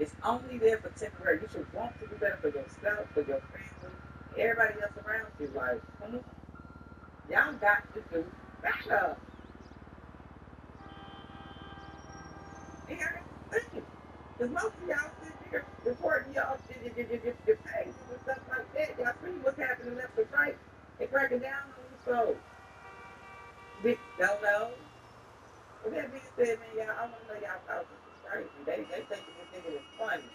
It's only there for temporary. You should want to do better for yourself, for your family, everybody else around you. Like, come on, y'all got to do better. And because most of y'all sit here reporting your pages and stuff like that. Y'all see what's happening left and right and cracking down on you. So, big don't know. With that being said, man, y'all, I want to know y'all thoughts. This is crazy. They think this nigga is funny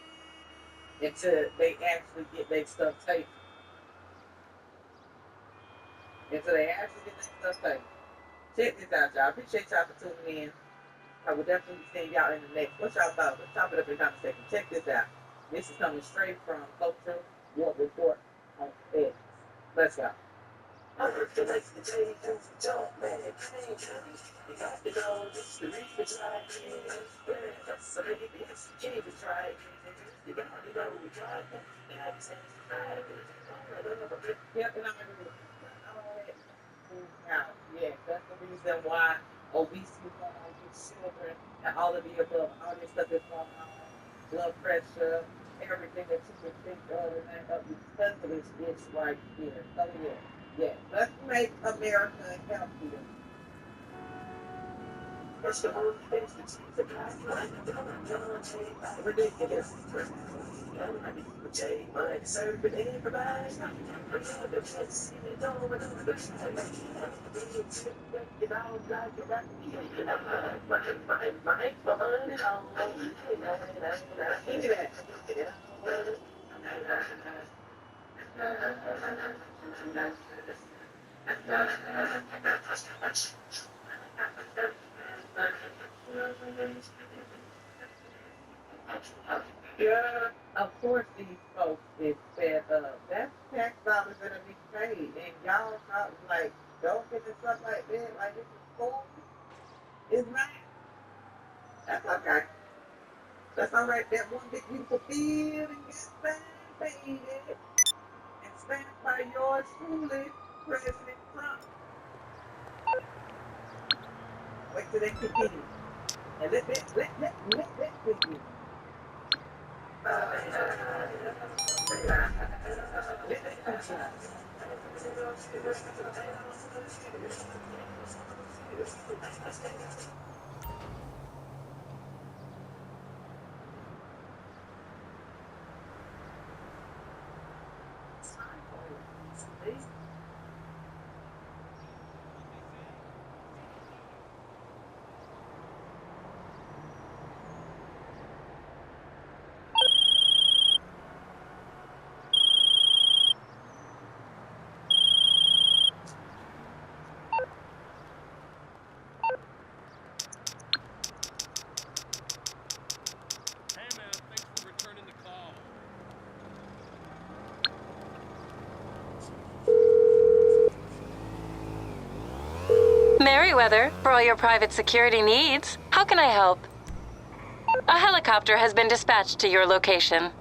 until they actually get their stuff taken. Until they actually get their stuff taken. Check this out, y'all. Appreciate y'all for tuning in. I will definitely be seeing y'all in the next. What y'all thought? Let's top it up in the comment section. Check this out. This is coming straight from Culture War Report on X. Let's go. I work the next day, things the job, man, change. You got to know this, the reason it's like this. That's so many things, you can't just try it. You got to know we try it. And I just have to try it. Yep, and I'm going to do it. Now, yeah, that's the reason why obesity is going on with children and all of the above, all this stuff is going on, blood pressure, everything that you can think of and that up because of this bitch right here. So yeah, let's make America healthier. It's the only things that seem to be ridiculous. I need to take my serve and provide. The chance to it all and over the side. Get out like a rat. My behind it all. Give me that. Yeah, of course these folks is fed up. That's tax dollars that are being paid. And y'all talk like joking and stuff like that, like this is cool. It's not. That's okay. That's all right. That one big beautiful field and get paid and stand by yours truly, President Trump. Wait till they continue. And let continue. Merriweather, for all your private security needs. How can I help? A helicopter has been dispatched to your location.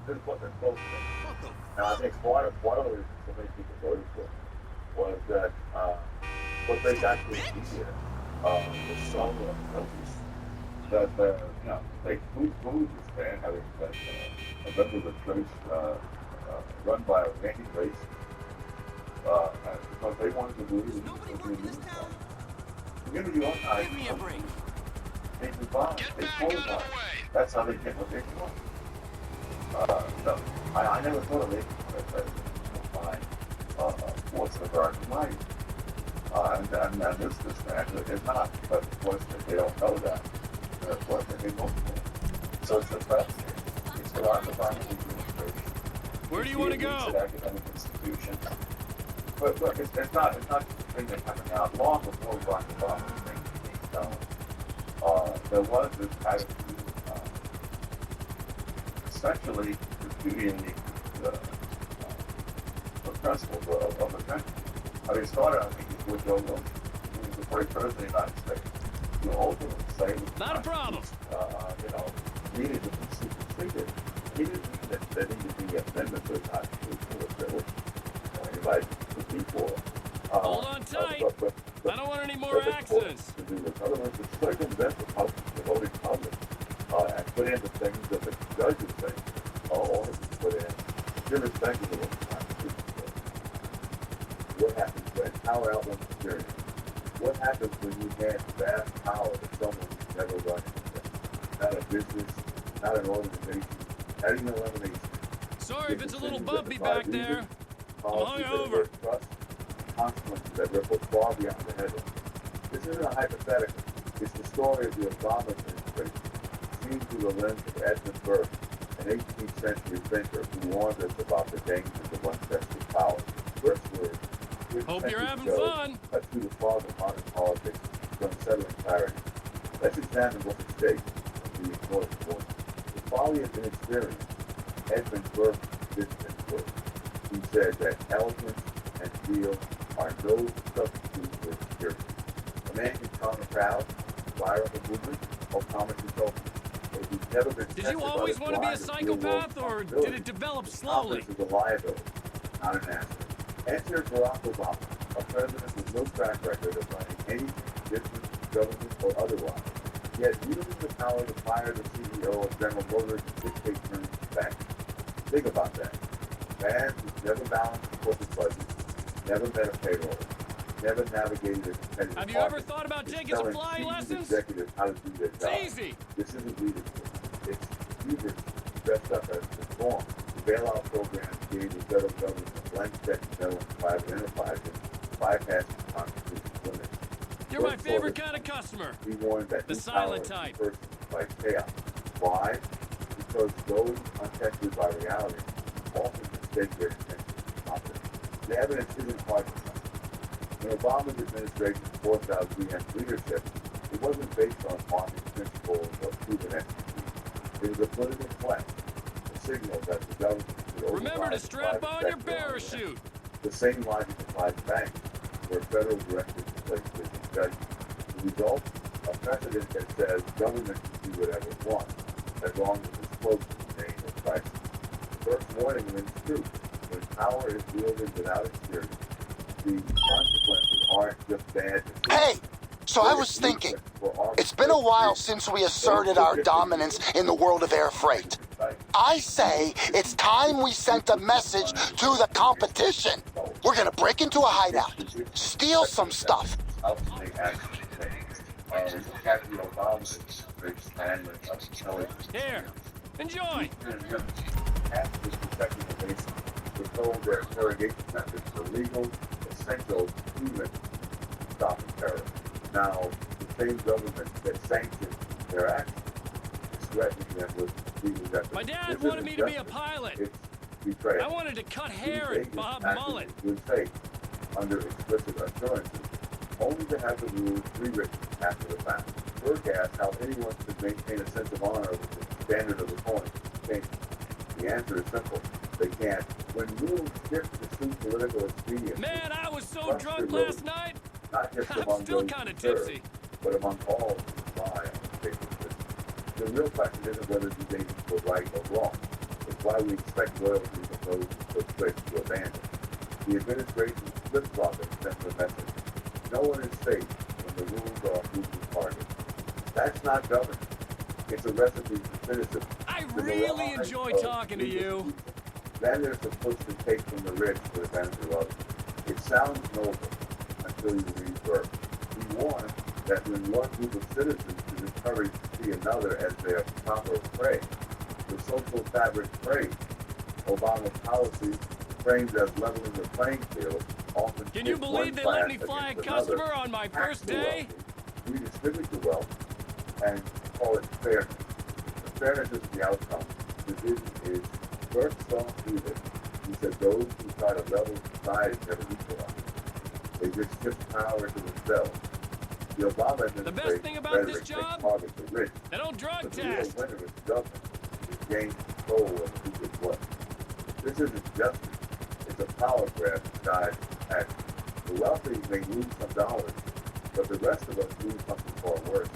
This is what they're supposed to do. Now, I think one of the reasons so many people voted for it was that what they got to hear was so obvious that they food this ban having that a member of the church run by a ranking race because they wanted to believe in the community. Community organized. Give me a break. They combined. They combined. That's how they get what they want. No, I never thought of it as fine what's the garden like. And this man is not, but of course they don't know that. And of course they go for. So it's the press. It's the art of administration. Where do you want to go? It's an academic institution. But look, it's not a thing that's coming out long before Barack Obama. there was this attitude, essentially repudiating the principles of the country. I mean, it started, I think, with Joe Wilson, who was the first president of the United States. You know, ultimately say, not a problem. You know, needed to be superseded. He didn't mean that there needed to be an amendment to the Constitution, which anybody could be for. Hold on tight. I don't want any more accidents. To do this. In other words, to circumvent the voting public and put in the things that the judges say ought to be put in, irrespective of what the Constitution says. What happens when power outruns experience? What happens when you have vast power to someone who's never run anything? Not a business, not an organization, not even an elimination. Sorry if it's a little bumpy back there. I'm hungover. Trust, consequences that ripple far beyond the headline. This isn't a hypothetical. It's the story of the Obama administration, seen through the lens of Edmund Burke, an 18th century thinker who warned us about the dangers of unchested power. Burke's words, hope you're having fun. That's through the fog of modern politics from unsettling clarity. Let's examine what's at stake and the important point. The folly of inexperience, Edmund Burke did this work. He said that eloquence and zeal are no substitute for experience. A man can calm a crowd, fire up a movement, or comment himself. But he's never been did you always want to be a psychopath, or did it develop slowly? Confidence is a liability, not an asset. Enter Barack Obama, a president with no track record of running anything, business, government, or otherwise, yet wielding the power to fire the CEO of General Motors and dictate terms to banks. Think about that. Man who's never balanced the corporate budget, never met a payroll, never navigated a competitive Have you ever thought about taking some flying lessons? Executives how to do their job. It's easy. This isn't leadership. It's hubris dressed up as reform. The bailout program gave the federal government a blank check to settle private enterprises, bypassing the Constitution's limits. You're my favorite kind of customer. He warned that the silent type. Person by chaos. Why? Because those untested by reality often mistake their intentions for confidence. The evidence isn't hard to find. When Obama's administration forced out GM's leadership, it wasn't based on farming principles or proven expertise. It was a political flex, a signal that the government should override. Remember to strap on your parachute. The same logic applies to banks, where federal directives replace business judgment. The result? A precedent that says government can do whatever it wants, as long as it's close to the name of crisis. The first warning rings true. When power is wielded without experience, the consequences aren't just bad decisions. Hey! So I was thinking, it's been a while since we asserted our dominance in the world of air freight. I say it's time we sent a message to the competition. We're gonna break into a hideout, steal some stuff. Here, enjoy. We're told their interrogation methods are legal, essential, proven, stopping terror. Now, the same government that sanctions their actions is threatening them with legal death. My dad wanted me to be a pilot. It's betrayal. I wanted to cut hair and bob mullet. Good faith, under explicit assurances, only to have the rules rewritten after the fact. Burke asked how anyone could maintain a sense of honor with the standard of the coin changes. The answer is simple. They can't. When rules shift to suit political expedience. Man, I was so drunk last night. Not just I'm among still those kind of who serve, tipsy. but among all who rely on the sacred system. The real question isn't whether these agents were right or wrong. It's why we expect loyalty from those who put place to abandon. The administration flip-flopping sends a message. No one is safe when the rules are a moving target. That's not governance. It's a recipe for cynicism. I really enjoy talking to you. Then there's the push to take from the rich for the benefit of others. It sounds noble until you read Burke. He warned that when one group of citizens is encouraged to see another as their proper prey, the social fabric frayed. Obama's policies, framed as leveling the playing field, often Can you believe they let me fly a customer on my first day? Redistribute the wealth and call it fairness. The fairness is the outcome. The division is Burke saw through this. He said those who try to level society never equalize. They just shift power to themselves. The Obama The best administration thing about this rhetoric job? makes targets the rich, They don't drug but the real test. winner is the government, who gains control of who gets what. This isn't justice, it's a power grab disguised as action. The wealthy may lose some dollars, but the rest of us lose something far worse.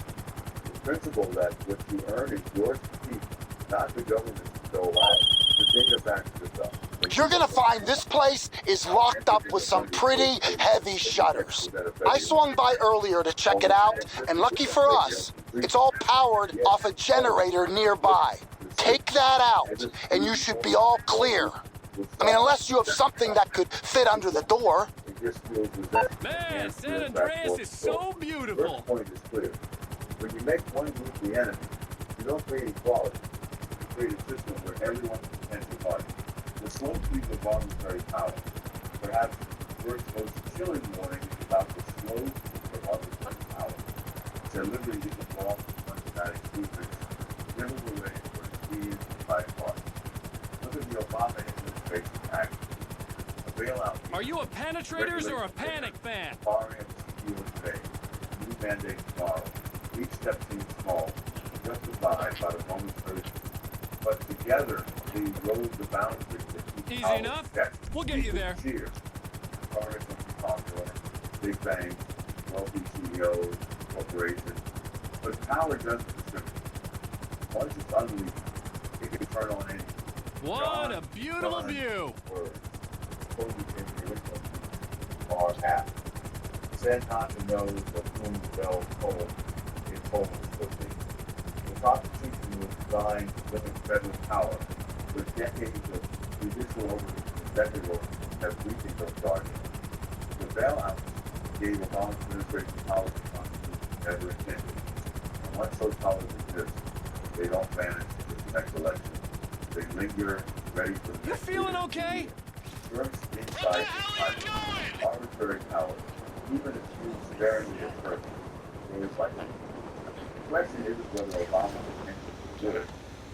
The principle that what you earn is yours to keep, not the government's to dole out. The data backs this up. You're gonna find this place is locked up with some pretty heavy shutters. I swung by earlier to check it out, and lucky for us, it's all powered off a generator nearby. Take that out, and you should be all clear. I mean, unless you have something that could fit under the door. Man, San Andreas is so beautiful. First point is clear. When you make one group the enemy, you don't create equality. You create a system where everyone is potential party. The slow speed of arbitrary power. Perhaps Burke's most chilling warning is about the slow speed of arbitrary power. Their liberty isn't lost under that exclusive. Never the way for the speed by far. Look at the Obama administration action. A bailout. Are you a penetrators or a panic fan? Far in the today. New mandate tomorrow. Each step seems small, justified by the moment's urgency. But together, they erode the boundaries that keep Easy power enough. checked. We'll get you there. Cheers. Congress is popular, big banks, wealthy CEOs, corporations. But power doesn't discriminate. Once it's unleashed, it can turn on anything. What a beautiful view. Are apt. Said not to know of whom the bell tolled, it told swiftly. The Constitution was designed to limit federal power, but decades of judicial executive have weakened those guardians. The bailouts gave Obama's administration powers the Constitution never intended. And once those powers exist, they don't vanish with the next election. They linger, ready for the You next feeling leader. okay? First inside the arbitrary power, even if used sparingly at first, there is like the question isn't whether Obama was good,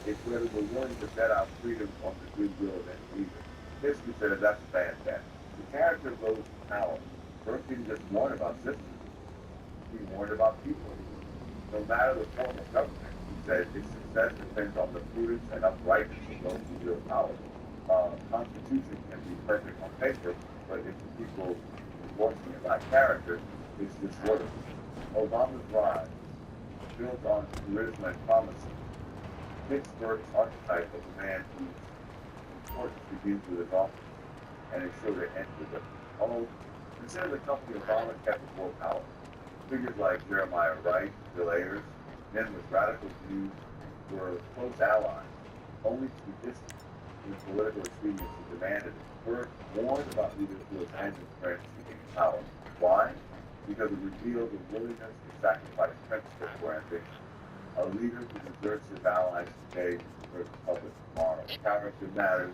it's whether we're willing to bet our freedom on the goodwill of any leader. History says that's a bad bet. The character of those in power, first didn't just warn about systems, he warned about people. No matter the form of government, he said its success depends on the prudence and uprightness of those who wield power. Constitution can be perfect on paper, but if the people enforcing it by character, it's disorderly. Obama's rise, built on charisma and promise, Pittsburgh's archetype of a man whose importance begins with his office, and is sure to end with it. Although, consider the company Obama kept before power. Figures like Jeremiah Wright, Bill Ayers, men with radical views, were close allies, only to be distant when political expediency demanded it. Burke warned about leaders who abandoned friends seeking power. Why? Because it revealed the willingness to sacrifice principle for ambition. A leader who deserts his allies today for the public tomorrow. Character matters,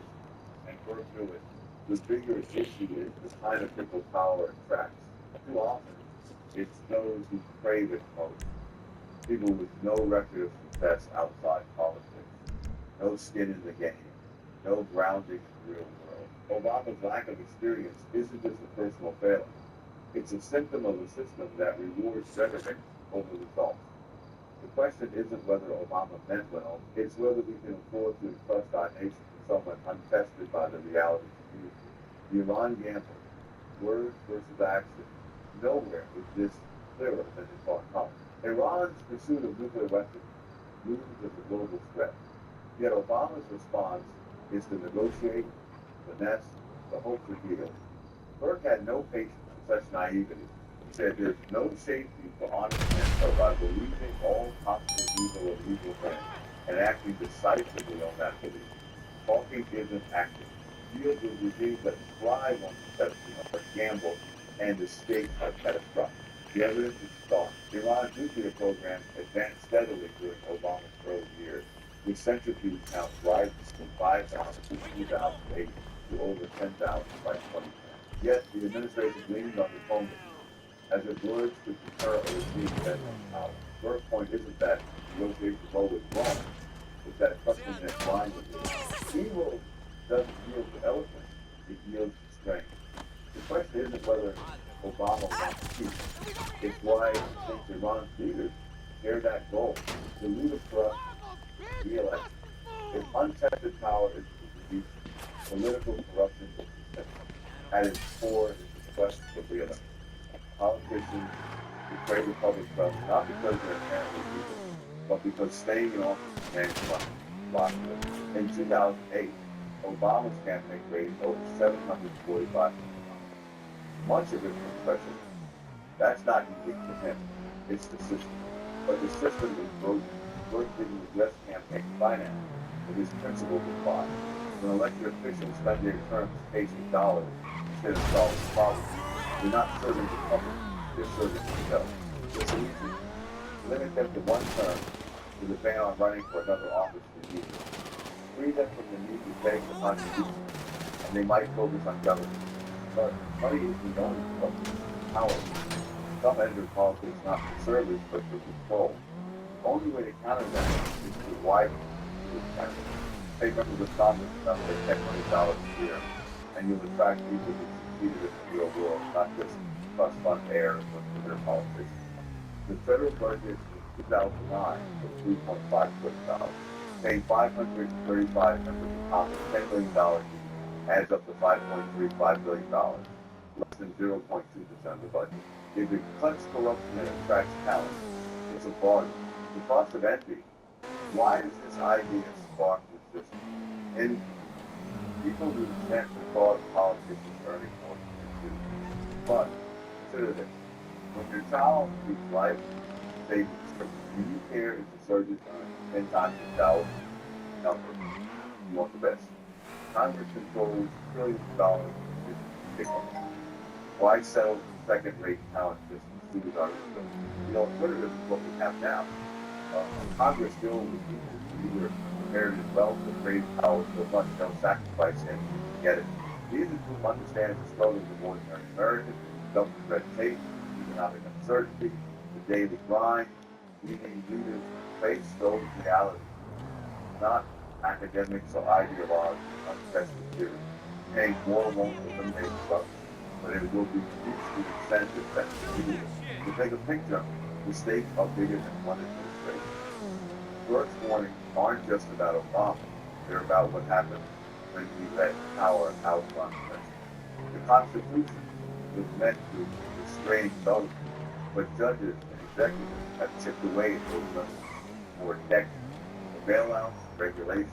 and Burke knew it. The bigger issue is the kind of people power attracts. Too often, it's those who crave it most. People with no record of success outside politics. No skin in the game. No grounding in the real world. Obama's lack of experience isn't just a personal failing. It's a symptom of a system that rewards rhetoric over results. The question isn't whether Obama meant well, it's whether we can afford to entrust our nation to someone untested by the realities of community. The Iran gamble, words versus action, nowhere is this clearer than in foreign policy. Iran's pursuit of nuclear weapons looms as a global threat. Yet Obama's response is to negotiate, finesse, the hope for deals. Burke had no patience for such naivety. He said there's no safety for honest men but by believing all possible evil of evil men and acting decisively on that belief. Talking isn't acting. Deals with regimes that thrive on deception are gamble, and the stakes are catastrophic. The evidence is stark. Iran's nuclear program advanced steadily during Obama's early years, with centrifuge counts rising from 5,000 in 2008 to over 10,000 by 2010. Yet the administration leaned on diplomacy as if words could deter a regime bent on power. Burke's point isn't that negotiations is always wrong, it's that trusting their blindly. Evil doesn't yield to eloquence, it yields to strength. The question isn't whether Obama wants peace. It's why since Iran's leaders share that goal, the leader for us re-election. If untested power is reduced, political corruption is systemic. At its core is the quest for re-election. Politicians betray the public trust not because they're inherently evil, but because staying in office demands money. In 2008, Obama's campaign raised over $745 million. Much of it was special. That's not unique to him. It's the system. But the system is broken. First didn't address campaign finance, but his principles apply. When elected officials spend their terms chasing dollars instead of solving problems, they're not serving the public, they're serving themselves. The solution, limit them to one term with a ban on running for another office for years. Free them from the need to beg the Constitution, and they might focus on government. But money isn't the only problem. Power. Some enter politics not for service, but for control. The only way to counter that is to widen the channel. Take members of Congress enough to $10 million a year, and you'll attract people who succeeded in the real world, not just trust fund heirs for their politicians. The federal budget in 2009 was $3.5 billion. Paying 535 members of Congress $10 million adds up to $5.35 billion, less than 0.2% of the budget. If it cuts corruption and attracts talent, it's a bargain. The cost of envy. Why does this idea spark resistance? Envy. People resent the thought of politicians earning more than they do. But consider this. When your child speaks life savings, do you care if the surgeon earns 10 times the salary number? You want the best. Congress controls trillions of dollars in decisions. Why settle for second-rate talent just to soothe our ego? Alternative is what we have now. Congress filled with people who either inherited wealth or created power so much they'll sacrifice anything to get it. These are who understand the struggles of ordinary Americans, government red tape, economic uncertainty, the daily grind. We need leaders who face those realities, not academics or ideologues with untested theory. Paying more won't eliminate corruption, but it will reduce the incentive that is needed. To take a picture, the stakes are bigger than one administration. Burke's warnings aren't just about Obama, they're about what happens when we let power outrun president. The Constitution was meant to restrain government, but judges and executives have chipped away at those limits for decades. The bailouts, regulations,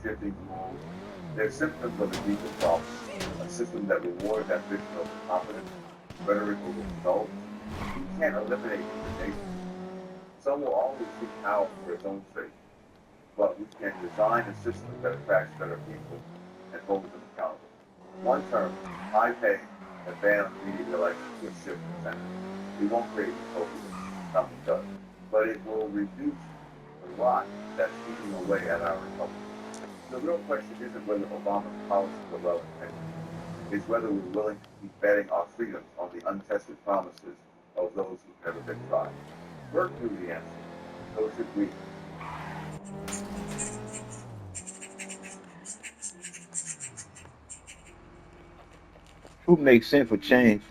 shifting rules, they're symptoms of a deeper problem, a system that rewards ambition over competence, rhetoric over results. You can't eliminate indignation. Some will always seek power for its own sake, but we can design a system that attracts better people and holds them accountable. One term, high pay, and ban on immediate elections will shift incentives. It won't create utopia, nothing does, but it will reduce the rot that's eating away at our republic. The real question isn't whether Obama's policies are well intentioned. It's whether we're willing to keep betting our freedoms on the untested promises of those who've never been tried. Burke knew the answer. So should we. Truth makes sense for change,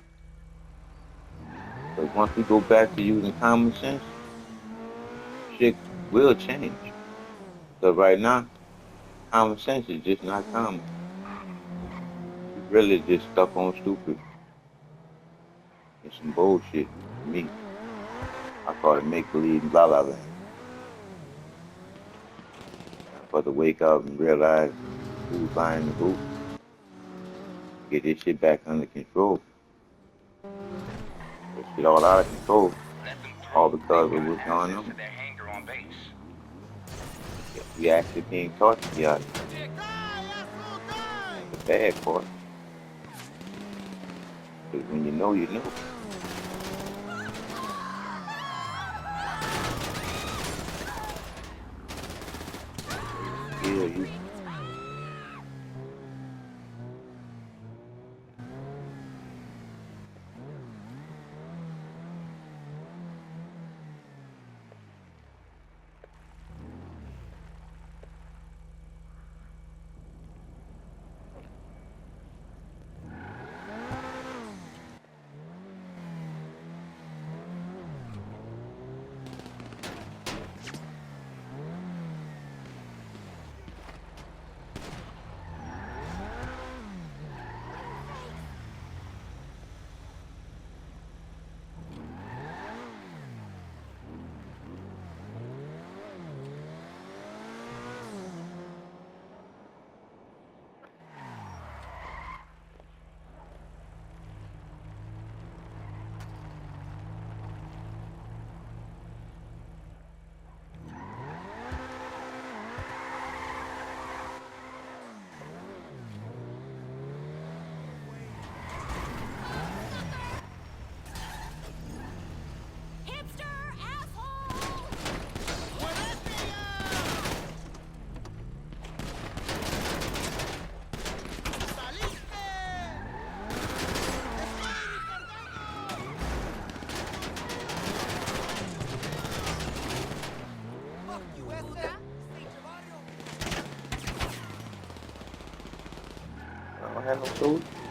but once we go back to using common sense, shit will change. So right now, common sense is just not common. It's really just stuck on stupid. It's some bullshit to me. I call it make-believe and blah, blah, blah. But to wake up and realize who's buying the boot, get this shit back under control. This shit all out of control, all because of what's going on. We actually being taught to be honest. That's the bad part. Because when you know, you know. Yeah, you. don't have no choice.